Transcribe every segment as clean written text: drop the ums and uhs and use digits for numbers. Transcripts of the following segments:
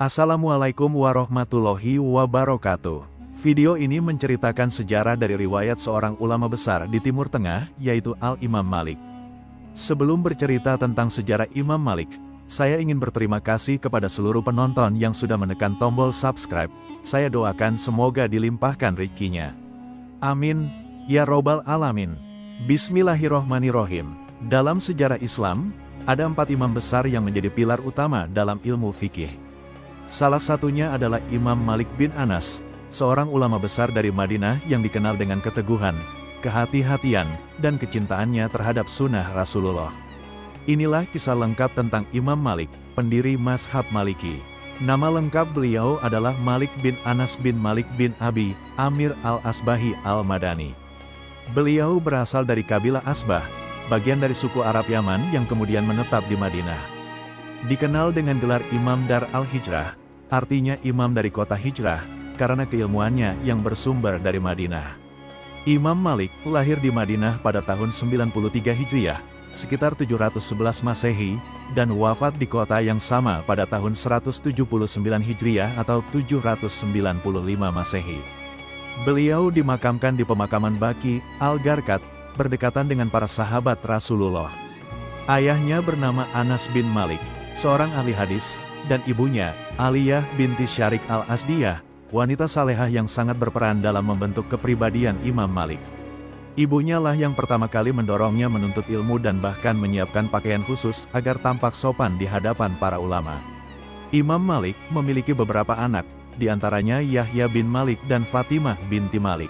Assalamualaikum warahmatullahi wabarakatuh. Video ini menceritakan sejarah dari riwayat seorang ulama besar di Timur Tengah, yaitu Al-Imam Malik. Sebelum bercerita tentang sejarah Imam Malik, saya ingin berterima kasih kepada seluruh penonton yang sudah menekan tombol subscribe. Saya doakan semoga dilimpahkan rezekinya. Amin, ya robbal alamin. Bismillahirrohmanirrohim. Dalam sejarah Islam, ada 4 imam besar yang menjadi pilar utama dalam ilmu fikih. Salah satunya adalah Imam Malik bin Anas, seorang ulama besar dari Madinah yang dikenal dengan keteguhan, kehati-hatian, dan kecintaannya terhadap sunnah Rasulullah. Inilah kisah lengkap tentang Imam Malik, pendiri mazhab Maliki. Nama lengkap beliau adalah Malik bin Anas bin Malik bin Abi Amir al-Asbahi al-Madani. Beliau berasal dari kabilah Asbah, bagian dari suku Arab Yaman yang kemudian menetap di Madinah. Dikenal dengan gelar Imam Dar al-Hijrah, artinya imam dari kota hijrah, karena keilmuannya yang bersumber dari Madinah. Imam Malik lahir di Madinah pada tahun 93 Hijriah, sekitar 711 Masehi, dan wafat di kota yang sama pada tahun 179 Hijriah atau 795 Masehi. Beliau dimakamkan di pemakaman Baqi al-Gharqad, berdekatan dengan para sahabat Rasulullah. Ayahnya bernama Anas bin Malik, seorang ahli hadis, dan ibunya, Aliyah binti Syarik al-Asdiyah, wanita salehah yang sangat berperan dalam membentuk kepribadian Imam Malik. Ibunya lah yang pertama kali mendorongnya menuntut ilmu dan bahkan menyiapkan pakaian khusus agar tampak sopan di hadapan para ulama. Imam Malik memiliki beberapa anak, di antaranya Yahya bin Malik dan Fatimah binti Malik.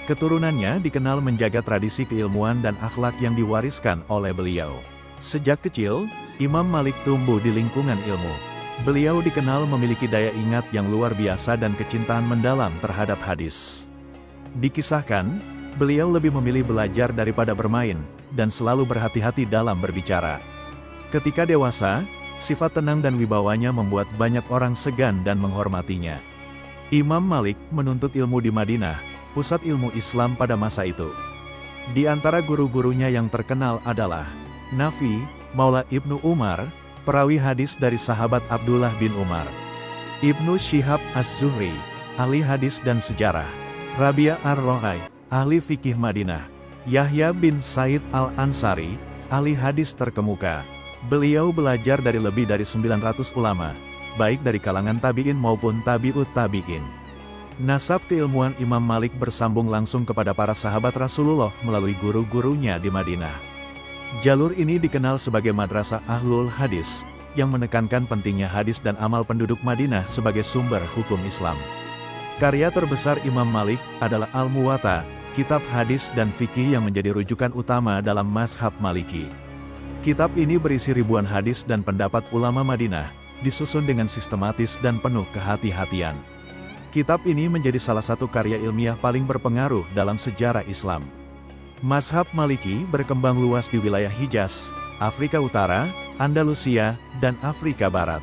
Keturunannya dikenal menjaga tradisi keilmuan dan akhlak yang diwariskan oleh beliau. Sejak kecil, Imam Malik tumbuh di lingkungan ilmu. Beliau dikenal memiliki daya ingat yang luar biasa dan kecintaan mendalam terhadap hadis. Dikisahkan, beliau lebih memilih belajar daripada bermain, dan selalu berhati-hati dalam berbicara. Ketika dewasa, sifat tenang dan wibawanya membuat banyak orang segan dan menghormatinya. Imam Malik menuntut ilmu di Madinah, pusat ilmu Islam pada masa itu. Di antara guru-gurunya yang terkenal adalah Nafi, Maula Ibnu Umar, perawi hadis dari sahabat Abdullah bin Umar. Ibnu Syihab Az-Zuhri, ahli hadis dan sejarah. Rabi'ah ar-Ro'ai, ahli fikih Madinah. Yahya bin Said al-Ansari, ahli hadis terkemuka. Beliau belajar dari lebih dari 900 ulama, baik dari kalangan tabi'in maupun tabi'ut tabi'in. Nasab keilmuan Imam Malik bersambung langsung kepada para sahabat Rasulullah melalui guru-gurunya di Madinah. Jalur ini dikenal sebagai Madrasah Ahlul Hadis, yang menekankan pentingnya hadis dan amal penduduk Madinah sebagai sumber hukum Islam. Karya terbesar Imam Malik adalah Al-Muwatta, kitab hadis dan fikih yang menjadi rujukan utama dalam mazhab Maliki. Kitab ini berisi ribuan hadis dan pendapat ulama Madinah, disusun dengan sistematis dan penuh kehati-hatian. Kitab ini menjadi salah satu karya ilmiah paling berpengaruh dalam sejarah Islam. Mazhab Maliki berkembang luas di wilayah Hijaz, Afrika Utara, Andalusia, dan Afrika Barat.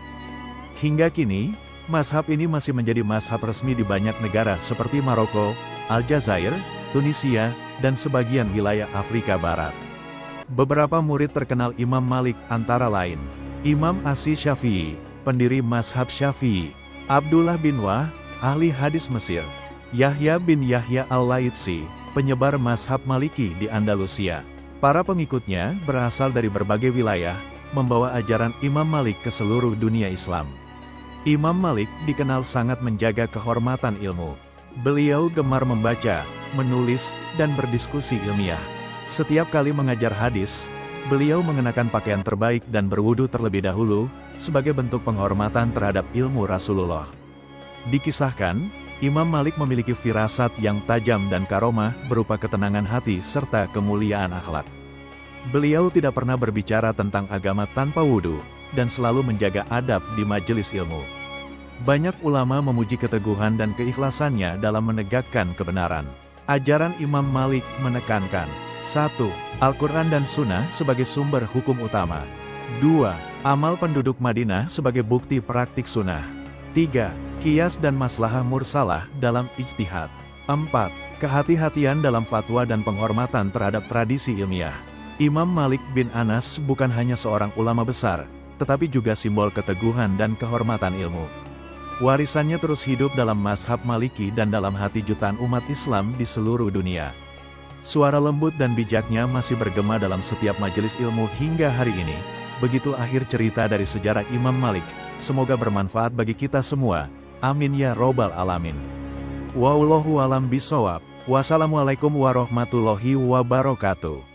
Hingga kini, mazhab ini masih menjadi mazhab resmi di banyak negara seperti Maroko, Aljazair, Tunisia, dan sebagian wilayah Afrika Barat. Beberapa murid terkenal Imam Malik antara lain Imam Asy-Syafi'i, pendiri mazhab Syafi'i, Abdullah bin Wah, ahli hadis Mesir, Yahya bin Yahya al-Laitsi, penyebar mazhab Maliki di Andalusia. Para pengikutnya berasal dari berbagai wilayah, membawa ajaran Imam Malik ke seluruh dunia Islam. Imam Malik dikenal sangat menjaga kehormatan ilmu. Beliau gemar membaca, menulis, dan berdiskusi ilmiah. Setiap kali mengajar hadis, beliau mengenakan pakaian terbaik dan berwudu terlebih dahulu, sebagai bentuk penghormatan terhadap ilmu Rasulullah. Dikisahkan, Imam Malik memiliki firasat yang tajam dan karomah berupa ketenangan hati serta kemuliaan akhlak. Beliau tidak pernah berbicara tentang agama tanpa wudu, dan selalu menjaga adab di majelis ilmu. Banyak ulama memuji keteguhan dan keikhlasannya dalam menegakkan kebenaran. Ajaran Imam Malik menekankan 1. Al-Quran dan Sunnah sebagai sumber hukum utama. 2. Amal penduduk Madinah sebagai bukti praktik sunnah. 3. Qiyas dan maslahah mursalah dalam ijtihad. 4. Kehati-hatian dalam fatwa dan penghormatan terhadap tradisi ilmiah. Imam Malik bin Anas bukan hanya seorang ulama besar, tetapi juga simbol keteguhan dan kehormatan ilmu. Warisannya terus hidup dalam mazhab Maliki dan dalam hati jutaan umat Islam di seluruh dunia. Suara lembut dan bijaknya masih bergema dalam setiap majelis ilmu hingga hari ini. Begitu akhir cerita dari sejarah Imam Malik. Semoga bermanfaat bagi kita semua. Amin ya robbal alamin. Wallahu alam bisawab. Wassalamualaikum warahmatullahi wabarakatuh.